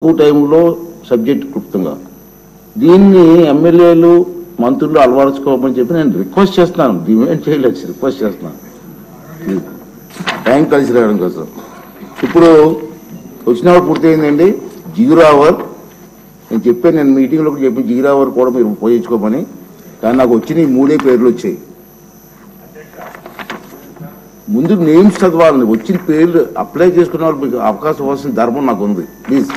టైంలో సబ్జెక్ట్ క్లుప్తంగా దీన్ని ఎమ్మెల్యేలు మంత్రులు అలవరుచుకోమని చెప్పి నేను రిక్వెస్ట్ చేస్తున్నాను. డిమాండ్ చేయలేదు, రిక్వెస్ట్ చేస్తున్నాను టైం కలిసి రావడం కోసం. ఇప్పుడు వచ్చినప్పుడు పూర్తయిందండి. 0 అవర్ నేను చెప్పాను, నేను మీటింగ్లో చెప్పి 0 అవర్ కూడా మీరు ఉపయోగించుకోమని. కానీ నాకు వచ్చిన ఈ 3 పేర్లు వచ్చాయి. ముందు నేమ్స్ చదవాలండి, వచ్చిన పేర్లు అప్లై చేసుకున్న వాళ్ళు మీకు అవకాశం ఇవ్వాల్సిన ధర్మం నాకు ఉంది. ప్లీజ్.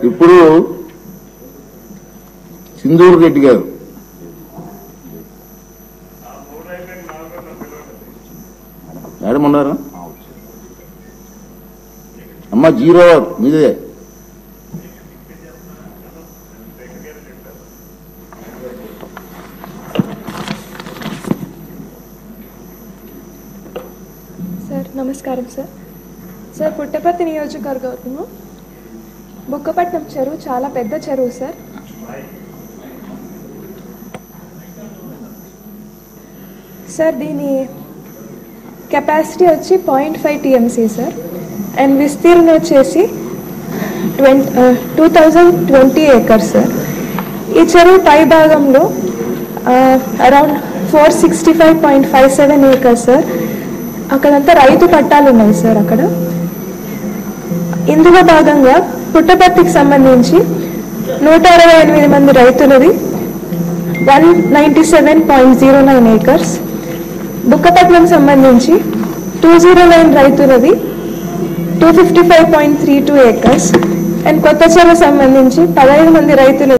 ఇప్పుడు సింధూర్ రెడ్డి గారు, మేడం ఉన్నారా అమ్మ? 0 అవర్ మీదే. సార్ నమస్కారం సార్. సార్ పుట్టపర్తి నియోజకవర్గము బుక్కపట్నం చెరువు చాలా పెద్ద చెరువు సార్. సార్ దీని కెపాసిటీ వచ్చి 0.5 TMC సార్. అండ్ విస్తీర్ణం వచ్చేసి 2020 acres సార్. ఈ చెరువు పై భాగంలో అరౌండ్ 465.57 acres సార్. అక్కడంతా రైతు పట్టాలు ఉన్నాయి సార్. అక్కడ ఇందులో భాగంగా పుట్టపర్తికి సంబంధించి 168 మంది రైతులది 197.09 acres. బుక్కపట్నం సంబంధించి 209 రైతులది 255.32 acres. అండ్ కొత్త చెరువు సంబంధించి 15 మంది రైతులు